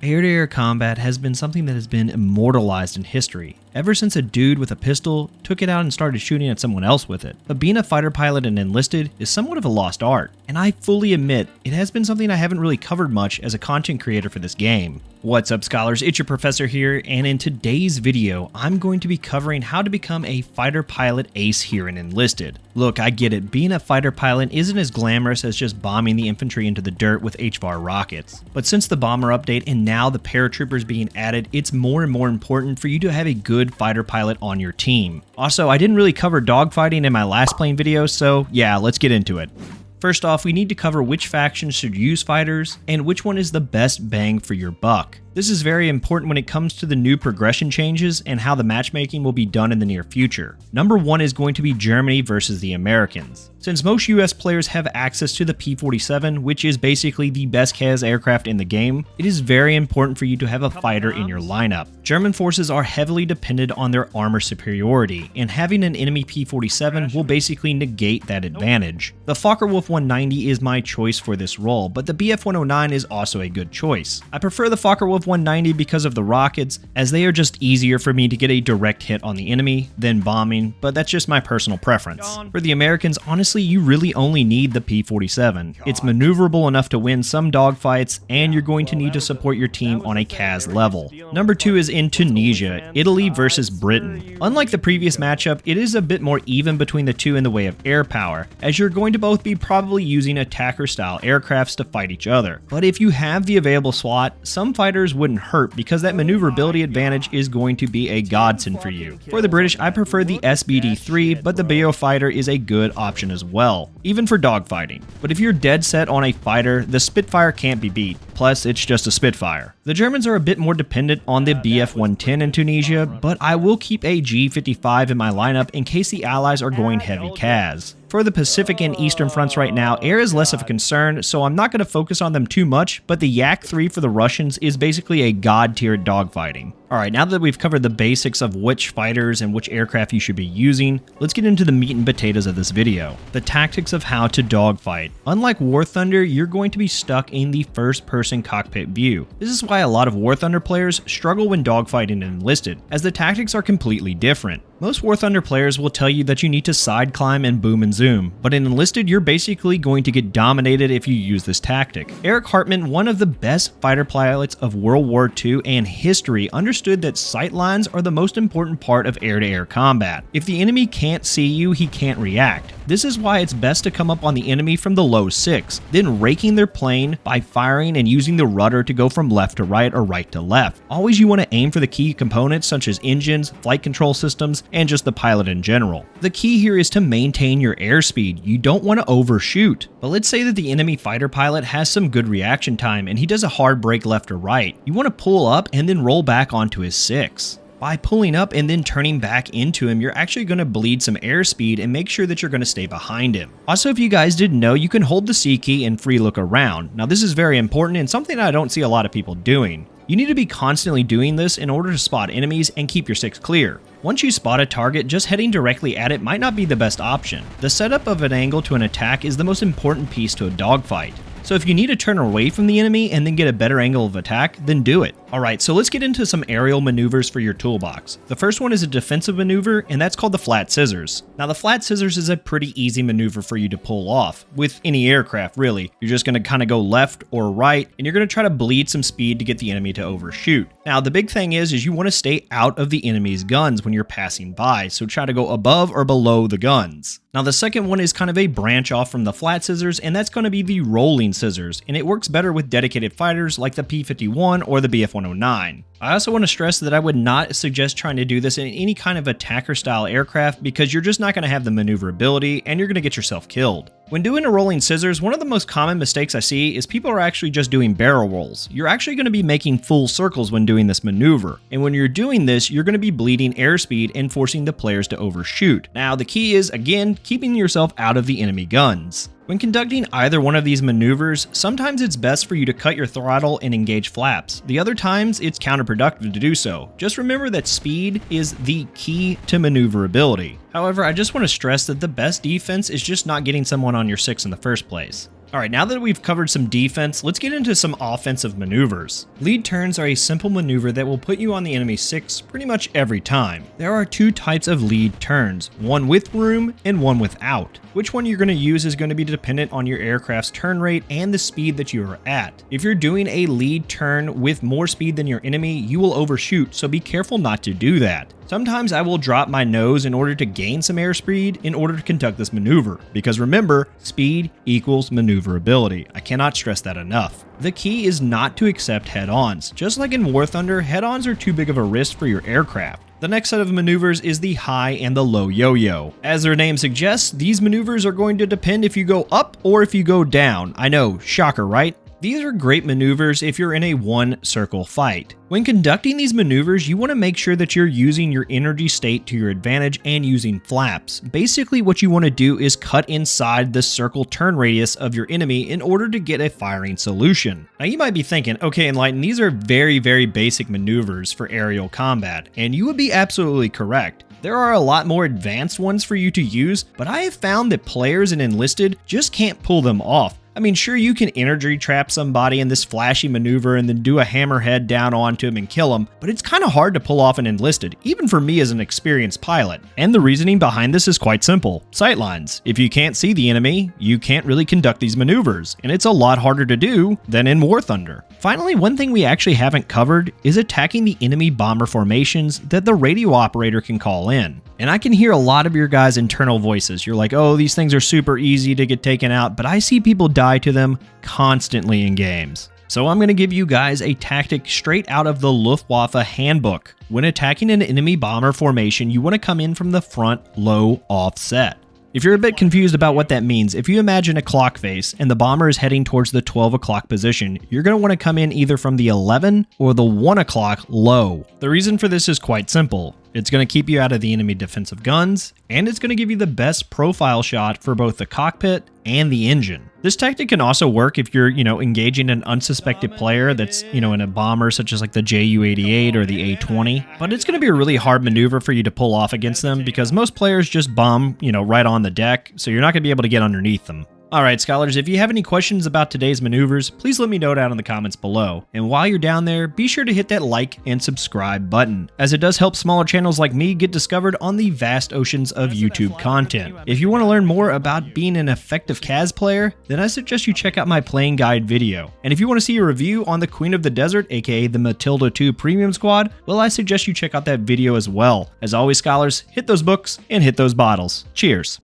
Air-to-air combat has been something that has been immortalized in history, ever since a dude with a pistol took it out and started shooting at someone else with it. But being a fighter pilot in Enlisted is somewhat of a lost art, and I fully admit it has been something I haven't really covered much as a content creator for this game. What's up, scholars? It's your professor here, and in today's video, I'm going to be covering how to become a fighter pilot ace here in Enlisted. Look, I get it, being a fighter pilot isn't as glamorous as just bombing the infantry into the dirt with HVAR rockets. But since the bomber update and now the paratroopers being added, it's more and more important for you to have a good fighter pilot on your team. Also, I didn't really cover dogfighting in my last plane video, so yeah, let's get into it. First off, we need to cover which factions should use fighters and which one is the best bang for your buck. This is very important when it comes to the new progression changes and how the matchmaking will be done in the near future. Number 1 is going to be Germany versus the Americans. Since most US players have access to the P-47, which is basically the best CAS aircraft in the game, it is very important for you to have a fighter in your lineup. German forces are heavily dependent on their armor superiority, and having an enemy P-47 will basically negate that advantage. The Focke-Wulf 190 is my choice for this role, but the Bf-109 is also a good choice. I prefer the Focke-Wulf 190 because of the rockets, as they are just easier for me to get a direct hit on the enemy than bombing, but that's just my personal preference. For the Americans, honestly, you really only need the P-47. It's maneuverable enough to win some dogfights, and you're going to need to support your team on a CAS level. Number 2 is in Tunisia, Italy versus Britain. Unlike the previous matchup, it is a bit more even between the two in the way of air power, as you're going to both be probably using attacker-style aircrafts to fight each other. But if you have the available slot, some fighters wouldn't hurt because that maneuverability advantage is going to be a godsend for you. For the British, I prefer the SBD-3, but the BO fighter is a good option as well, even for dogfighting. But if you're dead set on a fighter, the Spitfire can't be beat, plus it's just a Spitfire. The Germans are a bit more dependent on the Bf-110 in Tunisia, but I will keep a G-55 in my lineup in case the Allies are going heavy CAS. For the Pacific and Eastern fronts right now, air is less of a concern, so I'm not going to focus on them too much, but the Yak-3 for the Russians is basically a god tier at dogfighting. Alright, now that we've covered the basics of which fighters and which aircraft you should be using, let's get into the meat and potatoes of this video. The tactics of how to dogfight. Unlike War Thunder, you're going to be stuck in the first-person cockpit view. This is why a lot of War Thunder players struggle when dogfighting in Enlisted, as the tactics are completely different. Most War Thunder players will tell you that you need to side climb and boom and zoom, but in Enlisted, you're basically going to get dominated if you use this tactic. Eric Hartmann, one of the best fighter pilots of World War II and history, understood that sight lines are the most important part of air-to-air combat. If the enemy can't see you, he can't react. This is why it's best to come up on the enemy from the low 6, then raking their plane by firing and using the rudder to go from left to right or right to left. Always you want to aim for the key components such as engines, flight control systems, and just the pilot in general. The key here is to maintain your airspeed. You don't want to overshoot. But let's say that the enemy fighter pilot has some good reaction time and he does a hard brake left or right. You want to pull up and then roll back onto his 6. By pulling up and then turning back into him, you're actually going to bleed some airspeed and make sure that you're going to stay behind him. Also, if you guys didn't know, you can hold the C key and free look around. Now this is very important and something I don't see a lot of people doing. You need to be constantly doing this in order to spot enemies and keep your 6 clear. Once you spot a target, just heading directly at it might not be the best option. The setup of an angle to an attack is the most important piece to a dogfight. So if you need to turn away from the enemy and then get a better angle of attack, then do it. Alright, so let's get into some aerial maneuvers for your toolbox. The first one is a defensive maneuver, and that's called the flat scissors. Now the flat scissors is a pretty easy maneuver for you to pull off, with any aircraft really. You're just going to kind of go left or right, and you're going to try to bleed some speed to get the enemy to overshoot. Now the big thing is you want to stay out of the enemy's guns when you're passing by, so try to go above or below the guns. Now the second one is kind of a branch off from the flat scissors, and that's going to be the rolling scissors, and it works better with dedicated fighters like the P-51 or the Bf-109. I also want to stress that I would not suggest trying to do this in any kind of attacker style aircraft because you're just not going to have the maneuverability and you're going to get yourself killed. When doing a rolling scissors, one of the most common mistakes I see is people are actually just doing barrel rolls. You're actually going to be making full circles when doing this maneuver, and when you're doing this, you're going to be bleeding airspeed and forcing the players to overshoot. Now the key is, again, keeping yourself out of the enemy guns. When conducting either one of these maneuvers, sometimes it's best for you to cut your throttle and engage flaps. The other times, it's counterproductive to do so. Just remember that speed is the key to maneuverability. However, I just want to stress that the best defense is just not getting someone on your 6 in the first place. Alright, now that we've covered some defense, let's get into some offensive maneuvers. Lead turns are a simple maneuver that will put you on the enemy 6 pretty much every time. There are two types of lead turns, one with room and one without. Which one you're going to use is going to be dependent on your aircraft's turn rate and the speed that you are at. If you're doing a lead turn with more speed than your enemy, you will overshoot, so be careful not to do that. Sometimes I will drop my nose in order to gain some airspeed in order to conduct this maneuver, because remember, speed equals maneuverability. I cannot stress that enough. The key is not to accept head-ons. Just like in War Thunder, head-ons are too big of a risk for your aircraft. The next set of maneuvers is the high and the low yo-yo. As their name suggests, these maneuvers are going to depend if you go up or if you go down. I know, shocker, right? These are great maneuvers if you're in a one-circle fight. When conducting these maneuvers, you want to make sure that you're using your energy state to your advantage and using flaps. Basically, what you want to do is cut inside the circle turn radius of your enemy in order to get a firing solution. Now, you might be thinking, okay, Enlighten, these are very, very basic maneuvers for aerial combat, and you would be absolutely correct. There are a lot more advanced ones for you to use, but I have found that players in Enlisted just can't pull them off. I mean, sure, you can energy trap somebody in this flashy maneuver and then do a hammerhead down onto him and kill him, but it's kind of hard to pull off an Enlisted, even for me as an experienced pilot. And the reasoning behind this is quite simple. Sightlines. If you can't see the enemy, you can't really conduct these maneuvers, and it's a lot harder to do than in War Thunder. Finally, one thing we actually haven't covered is attacking the enemy bomber formations that the radio operator can call in. And I can hear a lot of your guys' internal voices. You're like, oh, these things are super easy to get taken out, but I see people die to them constantly in games. So I'm going to give you guys a tactic straight out of the Luftwaffe handbook. When attacking an enemy bomber formation, you want to come in from the front low offset. If you're a bit confused about what that means, if you imagine a clock face and the bomber is heading towards the 12 o'clock position, you're going to want to come in either from the 11 or the 1 o'clock low. The reason for this is quite simple. It's going to keep you out of the enemy defensive guns, and it's going to give you the best profile shot for both the cockpit and the engine. This tactic can also work if you're, engaging an unsuspected player that's, in a bomber such as like the Ju-88 or the A-20, but it's going to be a really hard maneuver for you to pull off against them because most players just bomb, right on the deck, so you're not going to be able to get underneath them. Alright, scholars, if you have any questions about today's maneuvers, please let me know down in the comments below. And while you're down there, be sure to hit that like and subscribe button, as it does help smaller channels like me get discovered on the vast oceans of YouTube content. If you want to learn more about being an effective CAS player, then I suggest you check out my playing guide video. And if you want to see a review on the Queen of the Desert, aka the Matilda 2 Premium Squad, well, I suggest you check out that video as well. As always, scholars, hit those books and hit those bottles. Cheers.